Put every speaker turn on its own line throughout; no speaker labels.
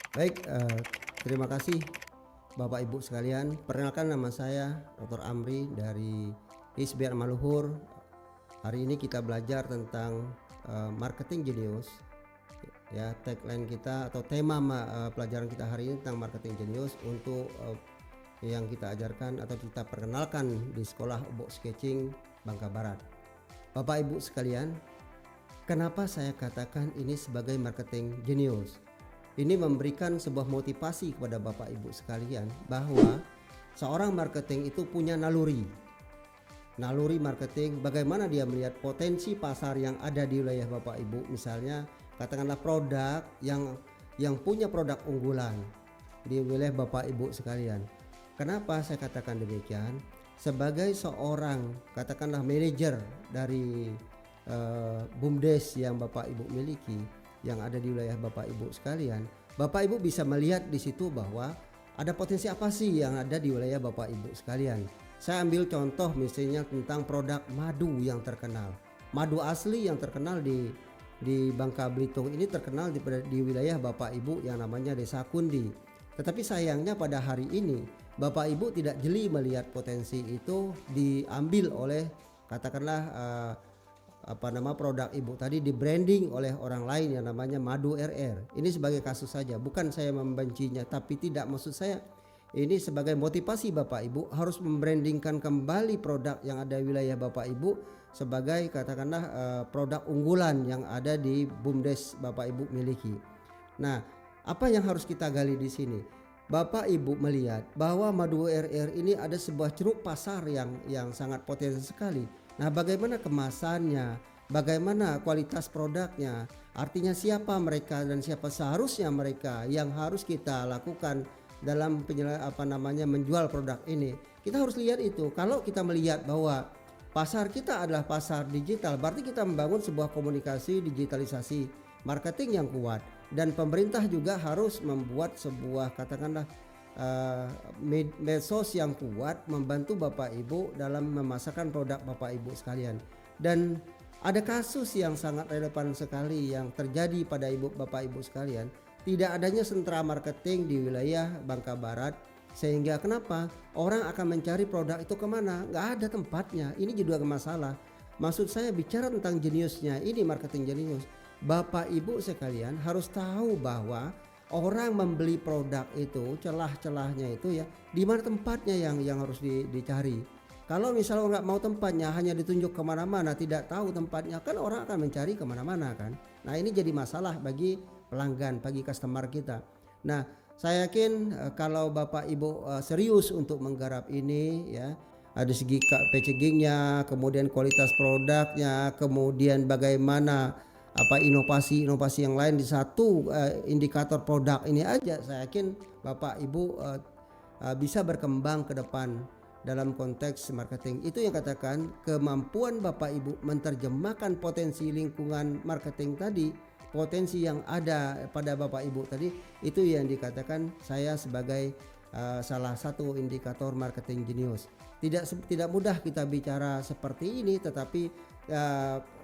Baik, terima kasih Bapak Ibu sekalian. Perkenalkan nama saya Dr. Amri dari HISBR Maluhur. Hari ini kita belajar tentang marketing jenius. Ya, tagline kita atau tema pelajaran kita hari ini tentang marketing jenius untuk yang kita ajarkan atau kita perkenalkan di sekolah Box Sketching Bangka Barat. Bapak Ibu sekalian, kenapa saya katakan ini sebagai marketing jenius? Ini memberikan sebuah motivasi kepada Bapak Ibu sekalian bahwa seorang marketing itu punya naluri. Naluri marketing, bagaimana dia melihat potensi pasar yang ada di wilayah Bapak Ibu, misalnya katakanlah produk yang punya produk unggulan di wilayah Bapak Ibu sekalian. Kenapa saya katakan demikian? Sebagai seorang katakanlah manajer dari BUMDes yang Bapak Ibu miliki, yang ada di wilayah Bapak Ibu sekalian, Bapak Ibu bisa melihat di situ bahwa ada potensi apa sih yang ada di wilayah Bapak Ibu sekalian. Saya ambil contoh misalnya tentang produk madu yang terkenal. Madu asli yang terkenal di Bangka Belitung ini terkenal di wilayah Bapak Ibu yang namanya Desa Kundi. Tetapi sayangnya pada hari ini Bapak Ibu tidak jeli melihat potensi itu diambil oleh katakanlah produk ibu tadi di branding oleh orang lain yang namanya Madu RR. Ini sebagai kasus saja, bukan saya membencinya, tapi tidak, maksud saya ini sebagai motivasi Bapak Ibu harus membrandingkan kembali produk yang ada di wilayah Bapak Ibu sebagai katakanlah produk unggulan yang ada di BUMDes Bapak Ibu miliki. Nah, apa yang harus kita gali di sini? Bapak Ibu melihat bahwa Madu RR ini ada sebuah ceruk pasar yang sangat potensial sekali. Nah, bagaimana kemasannya, bagaimana kualitas produknya, artinya siapa mereka dan siapa seharusnya mereka yang harus kita lakukan dalam menjual produk ini. Kita harus lihat itu. Kalau kita melihat bahwa pasar kita adalah pasar digital, berarti kita membangun sebuah komunikasi digitalisasi marketing yang kuat, dan pemerintah juga harus membuat sebuah katakanlah medsos yang kuat membantu Bapak Ibu dalam memasarkan produk Bapak Ibu sekalian. Dan ada kasus yang sangat relevan sekali yang terjadi pada Bapak Ibu sekalian, tidak adanya sentra marketing di wilayah Bangka Barat, sehingga kenapa orang akan mencari produk itu kemana? Nggak ada tempatnya. Ini juga masalah. Maksud saya bicara tentang jeniusnya, ini marketing jenius. Bapak Ibu sekalian harus tahu bahwa orang membeli produk itu, celah-celahnya itu ya, di mana tempatnya yang harus dicari. Kalau misalnya nggak mau tempatnya, hanya ditunjuk kemana-mana, tidak tahu tempatnya, kan orang akan mencari kemana-mana kan. Nah, ini jadi masalah bagi pelanggan, bagi customer kita. Nah, saya yakin kalau Bapak Ibu serius untuk menggarap ini ya, ada segi packagingnya, kemudian kualitas produknya, kemudian bagaimana inovasi yang lain di satu indikator produk ini aja, saya yakin Bapak Ibu bisa berkembang ke depan dalam konteks marketing. Itu yang katakan kemampuan Bapak Ibu menerjemahkan potensi lingkungan marketing tadi, potensi yang ada pada Bapak Ibu tadi, itu yang dikatakan saya sebagai salah satu indikator marketing jenius. Tidak mudah kita bicara seperti ini, tetapi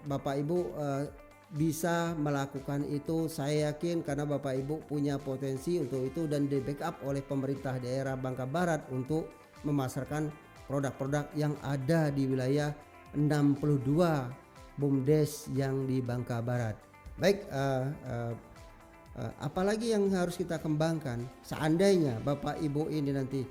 Bapak Ibu bisa melakukan itu, saya yakin, karena Bapak Ibu punya potensi untuk itu dan di backup oleh pemerintah daerah Bangka Barat untuk memasarkan produk-produk yang ada di wilayah 62 BUMDes yang di Bangka Barat. Baik, apalagi yang harus kita kembangkan seandainya Bapak Ibu ini nanti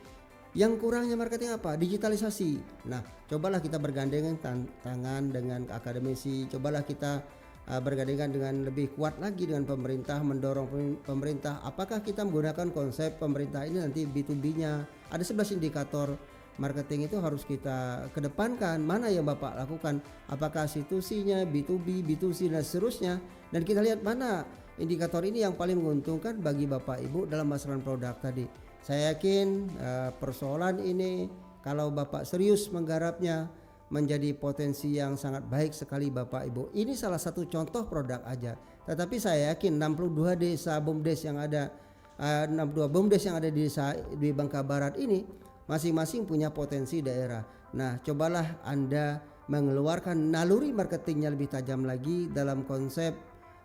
yang kurangnya marketing apa? Digitalisasi. Nah, cobalah kita bergandengan tangan dengan akademisi, cobalah kita bergandengan dengan lebih kuat lagi dengan pemerintah, mendorong pemerintah. Apakah kita menggunakan konsep pemerintah ini nanti B2B-nya? Ada 11 indikator marketing itu harus kita kedepankan. Mana yang Bapak lakukan? Apakah institusinya, B2B, B2C dan seterusnya? Dan kita lihat mana indikator ini yang paling menguntungkan bagi Bapak Ibu dalam pemasaran produk tadi. Saya yakin persoalan ini kalau Bapak serius menggarapnya menjadi potensi yang sangat baik sekali Bapak Ibu. Ini salah satu contoh produk aja. Tetapi saya yakin 62 desa BUMDes yang ada 62 BUMDes yang ada di Bangka Barat ini masing-masing punya potensi daerah. Nah, cobalah Anda mengeluarkan naluri marketingnya lebih tajam lagi dalam konsep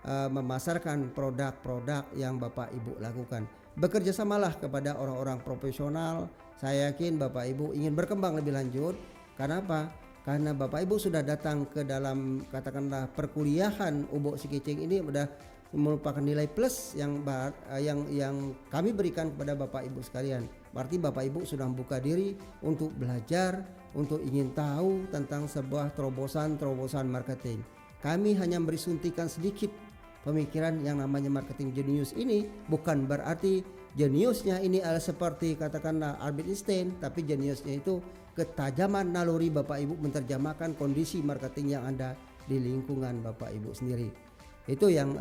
memasarkan produk-produk yang Bapak Ibu lakukan. Bekerja samalah kepada orang-orang profesional. Saya yakin Bapak Ibu ingin berkembang lebih lanjut. Karena apa? Karena Bapak Ibu sudah datang ke dalam katakanlah perkuliahan Ubok Sikicing ini sudah merupakan nilai plus yang kami berikan kepada Bapak Ibu sekalian. Berarti Bapak Ibu sudah membuka diri untuk belajar, untuk ingin tahu tentang sebuah terobosan marketing. Kami hanya beri suntikan sedikit pemikiran yang namanya marketing genius ini. Bukan berarti jeniusnya ini adalah seperti katakanlah Albert Einstein, tapi jeniusnya itu ketajaman naluri Bapak Ibu menerjemahkan kondisi marketing yang ada di lingkungan Bapak Ibu sendiri. Itu yang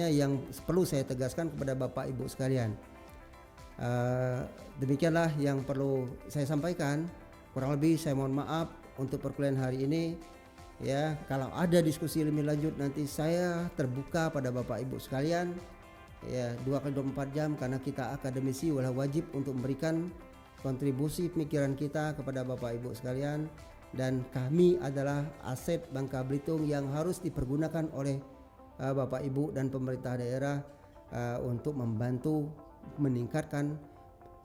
yang perlu saya tegaskan kepada Bapak Ibu sekalian. Demikianlah yang perlu saya sampaikan. Kurang lebih saya mohon maaf untuk perkuliahan hari ini. Ya, kalau ada diskusi lebih lanjut nanti saya terbuka pada Bapak Ibu sekalian. Ya, 2x24 jam karena kita akademisi wajib untuk memberikan kontribusi pemikiran kita kepada Bapak Ibu sekalian, dan kami adalah aset Bangka Belitung yang harus dipergunakan oleh Bapak Ibu dan pemerintah daerah untuk membantu meningkatkan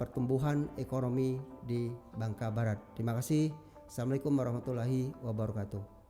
pertumbuhan ekonomi di Bangka Barat. Terima kasih. Assalamualaikum warahmatullahi wabarakatuh.